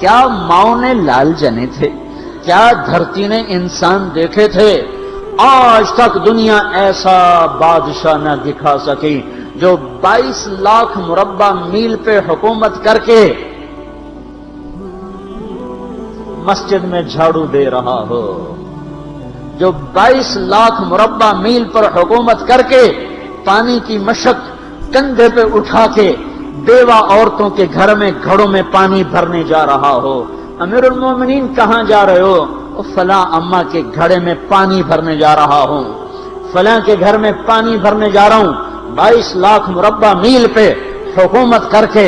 کیا ماؤں نے لال جنے تھے؟ کیا دھرتی نے انسان دیکھے تھے؟ آج تک دنیا ایسا بادشاہ نہ دکھا سکی جو 22 لاکھ مربع میل پہ حکومت کر کے مسجد میں جھاڑو دے رہا ہو، جو 22 لاکھ مربع میل پر حکومت کر کے پانی کی مشق کندھے پہ اٹھا کے بیوہ عورتوں کے گھر میں گھڑوں میں پانی بھرنے جا رہا ہو۔ امیر المومنین کہاں جا رہے ہو؟ فلاں اماں کے گھڑے میں پانی بھرنے جا رہا ہوں، فلاں کے گھر میں پانی بھرنے جا رہا ہوں۔ 22 لاکھ مربع میل پہ حکومت کر کے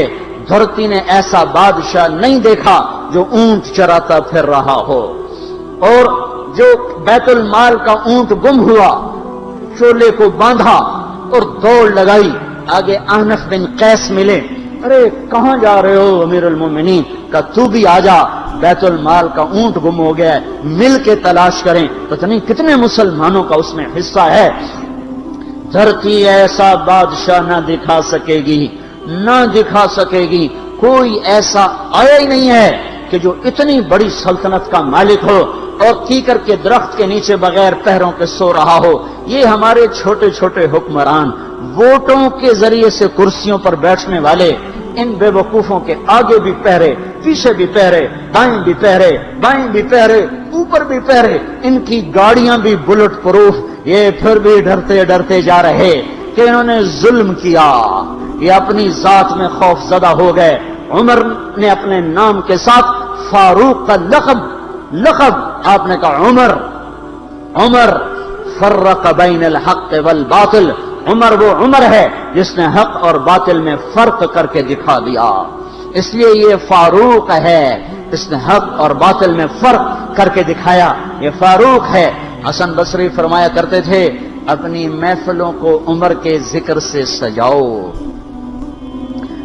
دھرتی نے ایسا بادشاہ نہیں دیکھا جو اونٹ چراتا پھر رہا ہو، اور جو بیت المال کا اونٹ گم ہوا چولے کو باندھا اور دوڑ لگائی، آگے احنف بن قیس ملے، ارے کہاں جا رہے ہو امیر المومنین؟ کہ تو بھی آجا، بیت المال کا اونٹ گم ہو گیا ہے، مل کے تلاش کریں۔ پتہ نہیں کتنے مسلمانوں کا اس میں حصہ ہے۔ دھرتی ایسا بادشاہ نہ دکھا سکے گی، نہ دکھا سکے گی، کوئی ایسا آیا ہی نہیں ہے کہ جو اتنی بڑی سلطنت کا مالک ہو اور کیکر کے درخت کے نیچے بغیر پیروں کے سو رہا ہو۔ یہ ہمارے چھوٹے چھوٹے حکمران، ووٹوں کے ذریعے سے کرسیوں پر بیٹھنے والے، ان بے وقوفوں کے آگے بھی پہرے، پیچھے بھی پہرے، دائیں بھی پہرے، بائیں بھی پہرے، اوپر بھی پہرے، ان کی گاڑیاں بھی بلٹ پروف، یہ پھر بھی ڈرتے ڈرتے جا رہے کہ انہوں نے ظلم کیا، یہ اپنی ذات میں خوف زدہ ہو گئے۔ عمر نے اپنے نام کے ساتھ فاروق کا لقب آپ نے کہا عمر فرق بین الحق والباطل، عمر وہ عمر ہے جس نے حق اور باطل میں فرق کر کے دکھا دیا، اس لیے یہ فاروق ہے، اس نے حق اور باطل میں فرق کر کے دکھایا، یہ فاروق ہے۔ حسن بصری فرمایا کرتے تھے اپنی محفلوں کو عمر کے ذکر سے سجاؤ۔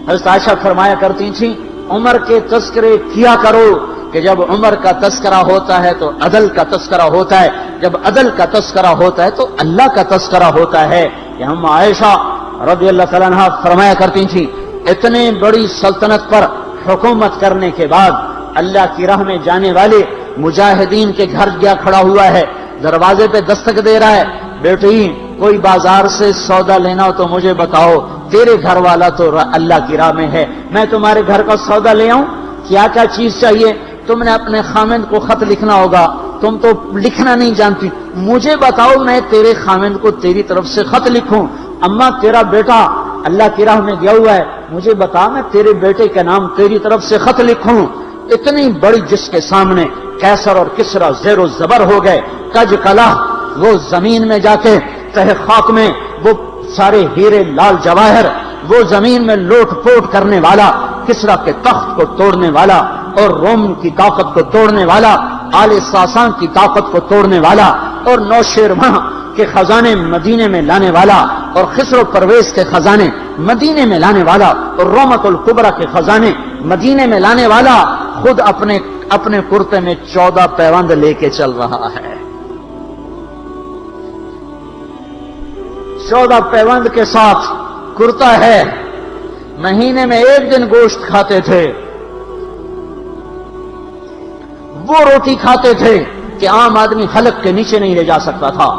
حضرت عائشہ فرمایا کرتی تھیں عمر کے تذکرے کیا کرو، کہ جب عمر کا تذکرہ ہوتا ہے تو عدل کا تذکرہ ہوتا ہے، جب عدل کا تذکرہ ہوتا ہے تو اللہ کا تذکرہ ہوتا ہے۔ کہ ہم عائشہ رضی اللہ تعالیٰ عنہا فرمایا کرتی تھیں اتنے بڑی سلطنت پر حکومت کرنے کے بعد اللہ کی راہ میں جانے والے مجاہدین کے گھر گیا کھڑا ہوا ہے، دروازے پہ دستک دے رہا ہے، بیٹی کوئی بازار سے سودا لینا ہو تو مجھے بتاؤ، تیرے گھر والا تو اللہ کی راہ میں ہے، میں تمہارے گھر کا سودا لے آؤں، کیا کیا چیز چاہیے؟ تم نے اپنے خامند کو خط لکھنا ہوگا، تم تو لکھنا نہیں جانتی، مجھے بتاؤ میں تیرے خامند کو تیری طرف سے خط لکھوں۔ اما تیرا بیٹا اللہ کی راہ میں گیا ہوا ہے، مجھے بتا میں تیرے بیٹے کے نام تیری طرف سے خط لکھوں۔ اتنی بڑی جس کے سامنے قیصر اور کسرا زیر و زبر ہو گئے، کج کلا، وہ زمین میں جا کے تہ خاک میں وہ سارے ہیرے لال جواہر، وہ زمین میں لوٹ پوٹ کرنے والا، کسرا کے تخت کو توڑنے والا اور روم کی طاقت کو توڑنے والا، آل ساسان کی طاقت کو توڑنے والا اور نوشیروان کے خزانے مدینے میں لانے والا اور خسرو پرویز کے خزانے مدینے میں لانے والا اور رومت الکبرى کے خزانے مدینے میں لانے والا خود اپنے کرتے میں 14 پیوند لے کے چل رہا ہے۔ 14 پیوند کے ساتھ کرتا ہے، مہینے میں 1 دن گوشت کھاتے تھے، وہ روٹی کھاتے تھے کہ عام آدمی حلق کے نیچے نہیں لے جا سکتا تھا۔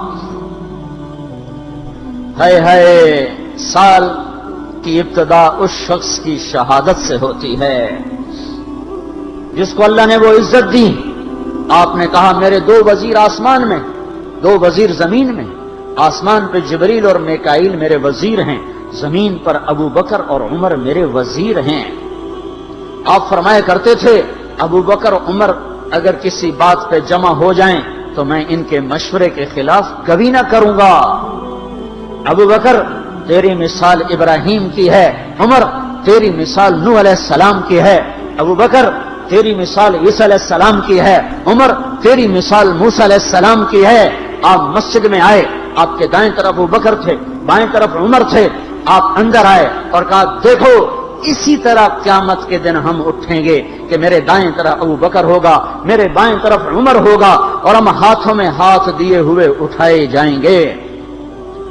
ہے سال کی ابتدا اس شخص کی شہادت سے ہوتی ہے جس کو اللہ نے وہ عزت دی۔ آپ نے کہا میرے 2 وزیر آسمان میں، 2 وزیر زمین میں، آسمان پہ جبریل اور میکائیل میرے وزیر ہیں، زمین پر ابو بکر اور عمر میرے وزیر ہیں۔ آپ فرمایا کرتے تھے ابو بکر عمر اگر کسی بات پہ جمع ہو جائیں تو میں ان کے مشورے کے خلاف کبھی نہ کروں گا۔ ابو بکر تیری مثال ابراہیم کی ہے، عمر تیری مثال نوح علیہ السلام کی ہے، ابو بکر تیری مثال عیسیٰ علیہ السلام کی ہے، عمر تیری مثال موسیٰ علیہ السلام کی ہے۔ آپ مسجد میں آئے، آپ کے دائیں طرف ابو بکر تھے، بائیں طرف عمر تھے، آپ اندر آئے اور کہا دیکھو اسی طرح قیامت کے دن ہم اٹھیں گے کہ میرے دائیں طرف ابو بکر ہوگا، میرے بائیں طرف عمر ہوگا اور ہم ہاتھوں میں ہاتھ دیے ہوئے اٹھائے جائیں گے۔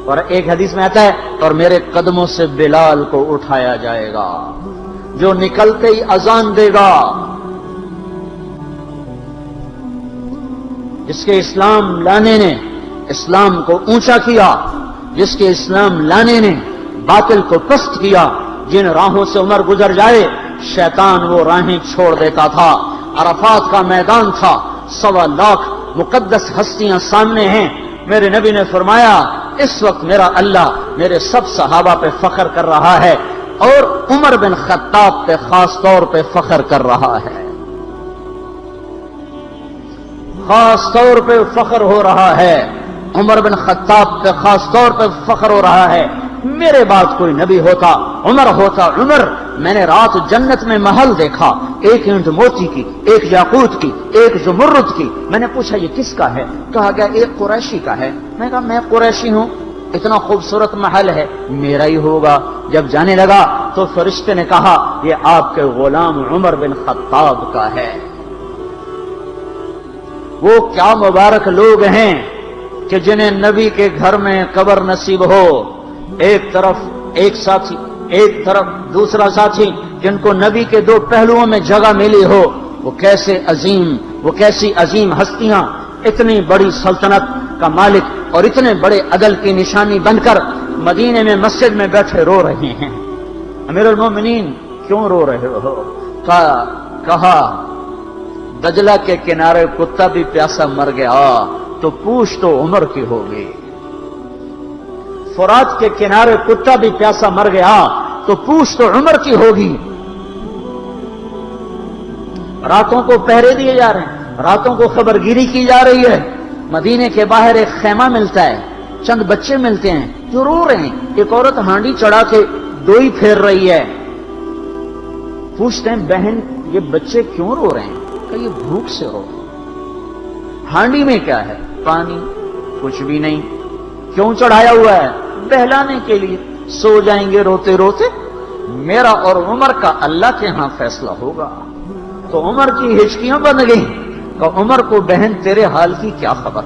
اور ایک حدیث میں آتا ہے اور میرے قدموں سے بلال کو اٹھایا جائے گا جو نکلتے ہی اذان دے گا، جس کے اسلام لانے نے اسلام کو اونچا کیا، جس کے اسلام لانے نے باطل کو پست کیا، جن راہوں سے عمر گزر جائے شیطان وہ راہیں چھوڑ دیتا تھا۔ عرفات کا میدان تھا، 1.25 لاکھ مقدس ہستیاں سامنے ہیں۔ میرے نبی نے فرمایا اس وقت میرا اللہ میرے سب صحابہ پہ فخر کر رہا ہے اور عمر بن خطاب پہ خاص طور پہ فخر کر رہا ہے، خاص طور پہ فخر ہو رہا ہے، عمر بن خطاب پہ خاص طور پہ فخر ہو رہا ہے۔ میرے بعد کوئی نبی ہوتا عمر ہوتا۔ عمر، میں نے رات جنت میں محل دیکھا، ایک اینٹ موتی کی، ایک یاقوت کی، ایک زمرد کی۔ میں نے پوچھا یہ کس کا ہے؟ کہا گیا ایک قریشی کا ہے۔ میں کہا میں قریشی ہوں، اتنا خوبصورت محل ہے، میرا ہی ہوگا۔ جب جانے لگا تو فرشتے نے کہا یہ آپ کے غلام عمر بن خطاب کا ہے۔ وہ کیا مبارک لوگ ہیں کہ جنہیں نبی کے گھر میں قبر نصیب ہو، ایک طرف ایک ساتھی، ایک طرف دوسرا ساتھی، جن کو نبی کے دو پہلوؤں میں جگہ ملی ہو۔ وہ کیسی عظیم ہستیاں، اتنی بڑی سلطنت کا مالک اور اتنے بڑے عدل کی نشانی بن کر مدینے میں مسجد میں بیٹھے رو رہے ہیں۔ امیر المومنین کیوں رو رہے ہو؟ کہا دجلہ کے کنارے کتا بھی پیاسا مر گیا تو پوچھ تو عمر کی ہوگی، فرات کے کنارے کتا بھی پیاسا مر گیا تو پوچھ تو عمر کی ہوگی۔ راتوں کو پہرے دیے جا رہے ہیں، راتوں کو خبرگیری کی جا رہی ہے۔ مدینے کے باہر ایک خیمہ ملتا ہے، چند بچے ملتے ہیں جو رو رہے ہیں۔ ایک عورت ہانڈی چڑھا کے دوئی پھیر رہی ہے۔ پوچھتے ہیں بہن یہ بچے کیوں رو رہے ہیں؟ کہ یہ بھوک سے رو رہے ہیں۔ ہانڈی میں کیا ہے؟ پانی، کچھ بھی نہیں۔ کیوں چڑھایا ہوا ہے؟ بہلانے کے لیے۔ سو جائیں گے روتے روتے، میرا اور عمر کا اللہ کے ہاں فیصلہ ہوگا۔ تو عمر کی ہچکیاں بن گئی کہ عمر کو بہن تیرے حال کی کیا خبر؟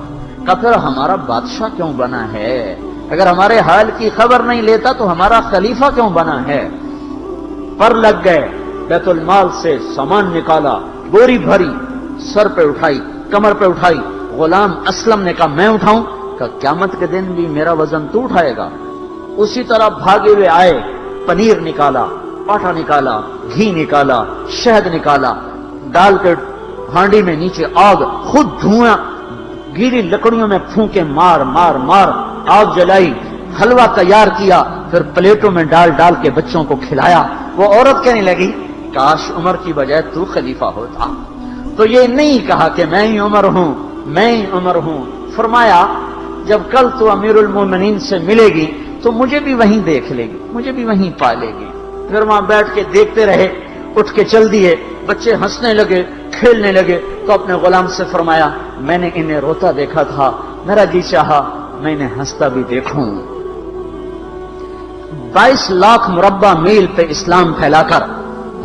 کہ پھر ہمارا بادشاہ کیوں بنا ہے؟ اگر ہمارے حال کی خبر نہیں لیتا تو ہمارا خلیفہ کیوں بنا ہے؟ پر لگ گئے، بیت المال سے سامان نکالا، بوری بھری، سر پہ اٹھائی، کمر پہ اٹھائی۔ غلام اسلم نے کہا میں اٹھاؤں؟ کہ قیامت کے دن بھی میرا وزن تو اٹھائے گا۔ اسی طرح بھاگے ہوئے آئے، پنیر نکالا، آٹا نکالا، گھی نکالا، شہد نکالا، ڈال کے ہانڈی میں نیچے آگ، خود دھواں گیلی لکڑیوں میں پھونکے مار مار مار آگ جلائی، حلوہ تیار کیا، پھر پلیٹوں میں ڈال ڈال کے بچوں کو کھلایا۔ وہ عورت کہنے لگی کاش عمر کی بجائے تو خلیفہ ہوتا۔ تو یہ نہیں کہا کہ میں ہی عمر ہوں، میں ہی عمر ہوں۔ فرمایا جب کل تو امیر المومنین سے ملے گی تو مجھے بھی وہیں دیکھ لے گی، مجھے بھی وہیں پا لے گی۔ پھر وہاں بیٹھ کے دیکھتے رہے، اٹھ کے چل دیے۔ بچے ہنسنے لگے، کھیلنے لگے، تو اپنے غلام سے فرمایا میں نے انہیں روتا دیکھا تھا، میرا جی چاہا میں انہیں ہنستا بھی دیکھوں۔ 22 لاکھ مربع میل پہ اسلام پھیلا کر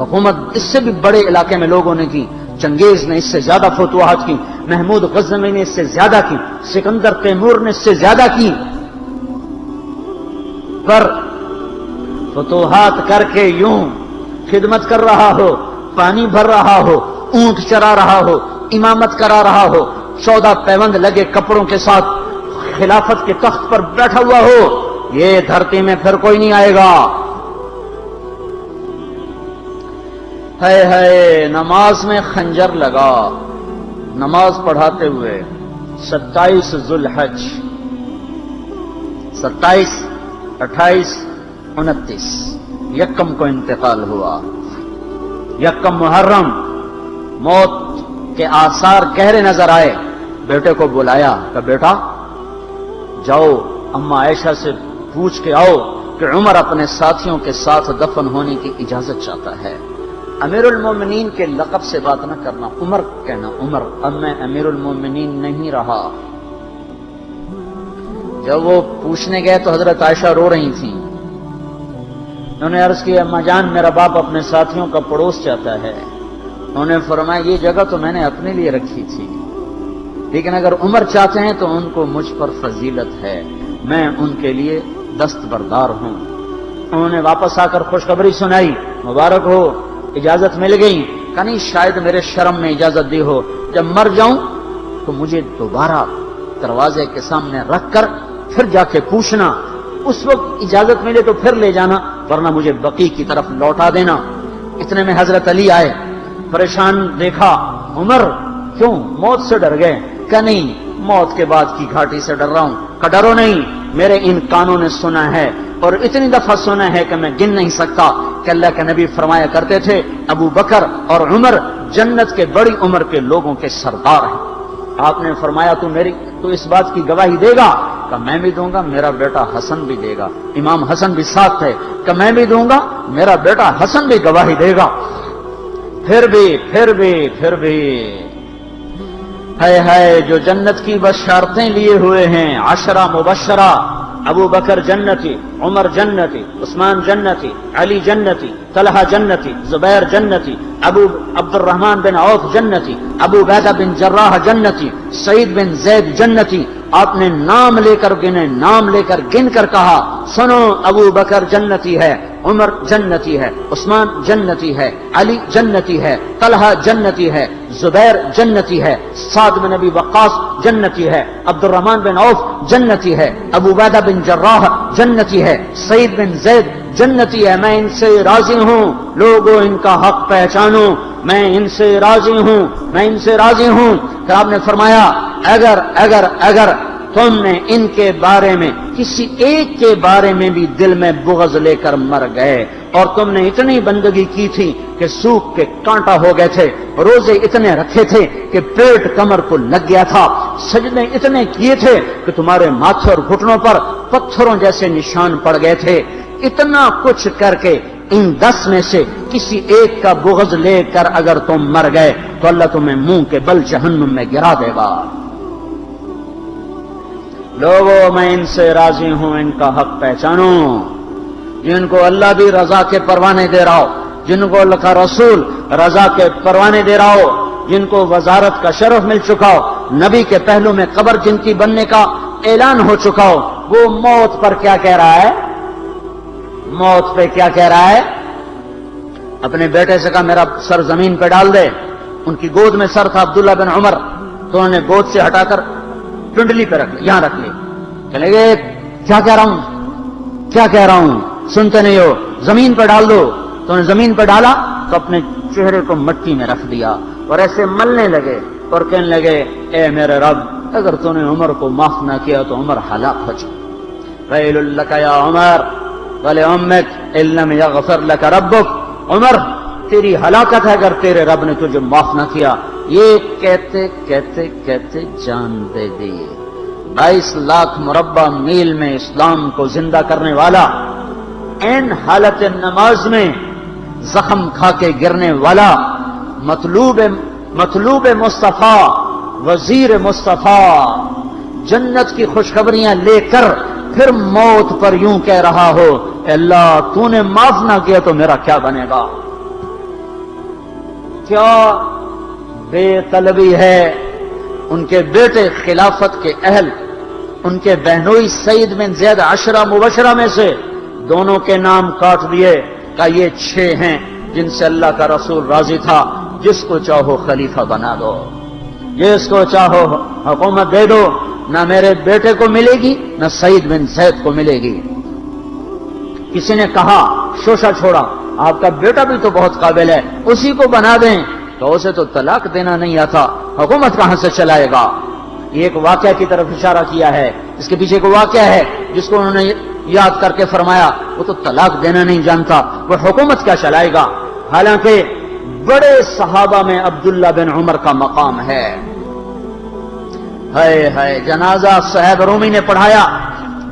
حکومت اس سے بھی بڑے علاقے میں لوگوں نے کی۔ چنگیز نے اس سے زیادہ فتوحات کی، محمود غزنوی نے اس سے زیادہ کی، سکندر تیمور نے اس سے زیادہ کی۔ پر فتوحات کر کے یوں خدمت کر رہا ہو، پانی بھر رہا ہو، اونٹ چرا رہا ہو، امامت کرا رہا ہو، 14 پیوند لگے کپڑوں کے ساتھ خلافت کے تخت پر بیٹھا ہوا ہو، یہ دھرتی میں پھر کوئی نہیں آئے گا۔ ہے نماز میں خنجر لگا، نماز پڑھاتے ہوئے 27 ذوالحج، 27، 28، 29 یکم کو انتقال ہوا۔ یکم محرم موت کے آثار گہرے نظر آئے۔ بیٹے کو بلایا کہ بیٹا جاؤ اما عائشہ سے پوچھ کے آؤ کہ عمر اپنے ساتھیوں کے ساتھ دفن ہونے کی اجازت چاہتا ہے۔ امیر المومنین کے لقب سے بات نہ کرنا، عمر کہنا، عمر اب میں امیر المومنین نہیں رہا۔ جب وہ پوچھنے گئے تو حضرت عائشہ رو رہی تھیں۔ انہوں نے عرض کی اما جان میرا باپ اپنے ساتھیوں کا پڑوس چاہتا ہے۔ انہوں نے فرمایا یہ جگہ تو میں نے اپنے لیے رکھی تھی، لیکن اگر عمر چاہتے ہیں تو ان کو مجھ پر فضیلت ہے، میں ان کے لیے دستبردار ہوں۔ انہوں نے واپس آ کر خوشخبری سنائی، مبارک ہو اجازت مل گئی۔ کہ نہیں شاید میرے شرم میں اجازت دی ہو، جب مر جاؤں تو مجھے دوبارہ دروازے کے سامنے رکھ کر پھر جا کے پوچھنا، اس وقت اجازت ملے تو پھر لے جانا، ورنہ مجھے بقی کی طرف لوٹا دینا۔ اتنے میں حضرت علی آئے، پریشان دیکھا، عمر کیوں موت سے ڈر گئے؟ کہ نہیں، موت کے بعد کی گھاٹی سے ڈر رہا ہوں۔ کہ ڈرو نہیں، میرے ان کانوں نے سنا ہے اور اتنی دفعہ سنا ہے کہ میں گن نہیں سکتا کہ اللہ کے نبی فرمایا کرتے تھے ابو بکر اور عمر جنت کے بڑی عمر کے لوگوں کے سردار ہیں۔ آپ نے فرمایا تو اس بات کی گواہی دے گا؟ کہ میں بھی دوں گا، میرا بیٹا حسن بھی دے گا۔ امام حسن بھی ساتھ تھے۔ کہ میں بھی دوں گا، میرا بیٹا حسن بھی گواہی دے گا۔ پھر بھی ہے جو جنت کی بشارتیں لیے ہوئے ہیں، 10 مبشرہ، ابو بکر جنتی، عمر جنتی، عثمان جنتی، علی جنتی، طلحہ جنتی، زبیر جنتی، ابو عبد الرحمن بن عوف جنتی، ابو عبیدہ بن جراح جنتی، سعید بن زید جنتی۔ آپ نے نام لے کر گنے، نام لے کر گن کر کہا، سنو ابو بکر جنتی ہے، عمر جنتی ہے، عثمان جنتی ہے، علی جنتی ہے، طلحہ جنتی ہے، زبیر جنتی ہے، سعد بن ابی وقاص جنتی ہے، عبد الرحمن بن عوف جنتی ہے، ابو عبیدہ بن جراح جنتی ہے، سعید بن زید جنتی ہے۔ میں ان سے راضی ہوں، لوگوں ان کا حق پہچانو، میں ان سے راضی ہوں، میں ان سے راضی ہوں۔ پھر آپ نے فرمایا اگر تم نے ان کے بارے میں کسی ایک کے بارے میں بھی دل میں بغض لے کر مر گئے، اور تم نے اتنی بندگی کی تھی کہ سوکھ کے کانٹا ہو گئے تھے، روزے اتنے رکھے تھے کہ پیٹ کمر کو لگ گیا تھا، سجدے اتنے کیے تھے کہ تمہارے ماتھے اور گھٹنوں پر پتھروں جیسے نشان پڑ گئے تھے، اتنا کچھ کر کے ان 10 میں سے کسی ایک کا بغض لے کر اگر تم مر گئے تو اللہ تمہیں منہ کے بل جہنم میں گرا دے گا۔ لوگوں میں ان سے راضی ہوں، ان کا حق پہچانو، جن کو اللہ بھی رضا کے پروانے دے رہا ہو، جن کو اللہ کا رسول رضا کے پروانے دے رہا ہو، جن کو وزارت کا شرف مل چکا ہو، نبی کے پہلو میں قبر جن کی بننے کا اعلان ہو چکا ہو، وہ موت پر کیا کہہ رہا ہے؟ موت پہ کیا کہہ رہا ہے؟ اپنے بیٹے سے کہا میرا سر زمین پہ ڈال دے۔ ان کی گود میں سر تھا عبداللہ بن عمر، تو انہوں نے گود سے ہٹا کر پنڈلی پہ رکھ لیا، یہاں رکھ لیا۔ چلے گئے، کیا کہہ رہا ہوں سنتے نہیں ہو، زمین پہ ڈال دو۔ تو انہوں نے زمین پہ ڈالا تو اپنے چہرے کو مٹی میں رکھ دیا اور ایسے ملنے لگے اور کہنے لگے، اے میرے رب، اگر تو نے عمر کو معاف نہ کیا تو عمر ہلاک ہو جائے۔ ویل لک یا عمر ولأمک ان لم یغفر لک ربک، عمر تیری ہلاکت ہے اگر تیرے رب نے تجھے معاف نہ کیا۔ یہ کہتے کہتے کہتے جان دے دی۔ 22 لاکھ مربع میل میں اسلام کو زندہ کرنے والا، این حالت نماز میں زخم کھا کے گرنے والا، مطلوب مصطفیٰ، وزیر مصطفیٰ، جنت کی خوشخبریاں لے کر پھر موت پر یوں کہہ رہا ہو، اللہ تو نے معاف نہ کیا تو میرا کیا بنے گا؟ کیا بے طلبی ہے۔ ان کے بیٹے خلافت کے اہل، ان کے بہنوئی سعید بن زید 10 مبشرہ میں سے دونوں کے نام کاٹ دیے، کہ یہ 6 ہیں جن سے اللہ کا رسول راضی تھا، جس کو چاہو خلیفہ بنا دو، جس کو چاہو حکومت دے دو، نہ میرے بیٹے کو ملے گی نہ سعید بن زید کو ملے گی۔ کسی نے کہا، شوشہ چھوڑا، آپ کا بیٹا بھی تو بہت قابل ہے، اسی کو بنا دیں۔ تو اسے تو طلاق دینا نہیں آتا، حکومت کہاں سے چلائے گا؟ یہ ایک واقعہ کی طرف اشارہ کیا ہے، اس کے پیچھے ایک واقعہ ہے جس کو انہوں نے یاد کر کے فرمایا، وہ تو طلاق دینا نہیں جانتا، وہ حکومت کیا چلائے گا؟ حالانکہ بڑے صحابہ میں عبداللہ بن عمر کا مقام ہے۔ ہے جنازہ صہیب رومی نے پڑھایا،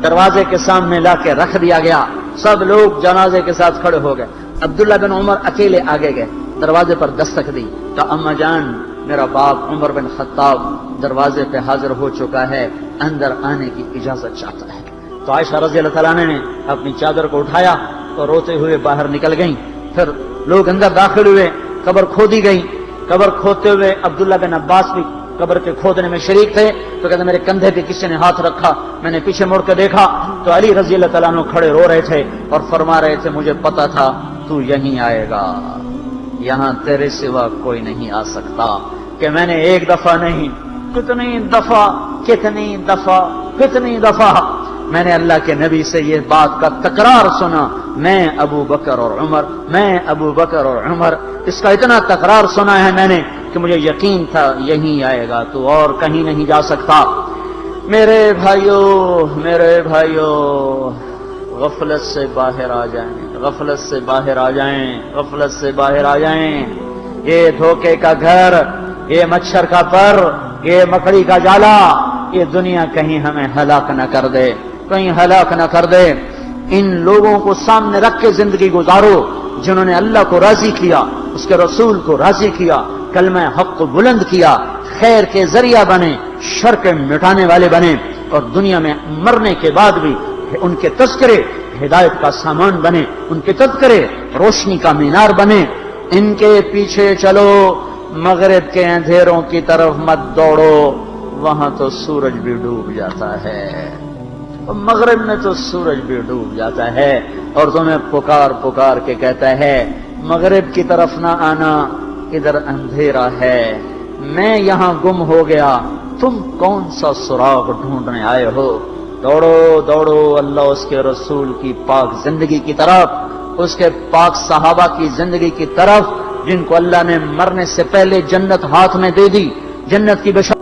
دروازے کے سامنے لا کے رکھ دیا گیا، سب لوگ جنازے کے ساتھ کھڑے ہو گئے، عبداللہ بن عمر اکیلے آگے گئے، دروازے پر دستک دی تو اما جان میرا باپ عمر بن خطاب دروازے پہ حاضر ہو چکا ہے، اندر آنے کی اجازت چاہتا ہے۔ تو عائشہ رضی اللہ تعالیٰ نے اپنی چادر کو اٹھایا تو روتے ہوئے باہر نکل گئیں۔ پھر لوگ اندر داخل ہوئے، قبر کھودی گئی، قبر کھودتے ہوئے عبداللہ بن عباس بھی قبر کے کھودنے میں شریک تھے، تو کہتے میرے کندھے پہ کسی نے ہاتھ رکھا، میں نے پیچھے مڑ کے دیکھا تو علی رضی اللہ تعالیٰ عنہ کھڑے رو رہے تھے اور فرما رہے تھے، مجھے پتا تھا تو یہیں آئے گا، یہاں تیرے سوا کوئی نہیں آ سکتا، کہ میں نے ایک دفعہ نہیں کتنی دفعہ میں نے اللہ کے نبی سے یہ بات کا تکرار سنا، میں ابو بکر اور عمر، اس کا اتنا تکرار سنا ہے میں نے کہ مجھے یقین تھا یہیں آئے گا، تو اور کہیں نہیں جا سکتا۔ میرے بھائیوں، غفلت سے باہر آ جائیں، یہ دھوکے کا گھر، یہ مچھر کا پر، یہ مکڑی کا جالا، یہ دنیا کہیں ہمیں ہلاک نہ کر دے۔ ان لوگوں کو سامنے رکھ کے زندگی گزارو جنہوں نے اللہ کو راضی کیا، اس کے رسول کو راضی کیا، کلمہ حق کو بلند کیا، خیر کے ذریعہ بنے، شر کے مٹانے والے بنے، اور دنیا میں مرنے کے بعد بھی ان کے تذکرے ہدایت کا سامان بنے، ان کے تذکرے روشنی کا مینار بنے۔ ان کے پیچھے چلو، مغرب کے اندھیروں کی طرف مت دوڑو، وہاں تو سورج بھی ڈوب جاتا ہے، مغرب میں تو سورج بھی ڈوب جاتا ہے، اور تمہیں پکار کے کہتا ہے مغرب کی طرف نہ آنا، ادھر اندھیرا ہے، میں یہاں گم ہو گیا، تم کون سا سراغ ڈھونڈنے آئے ہو؟ دوڑو اللہ اس کے رسول کی پاک زندگی کی طرف، اس کے پاک صحابہ کی زندگی کی طرف، جن کو اللہ نے مرنے سے پہلے جنت ہاتھ میں دے دی، جنت کی بشارت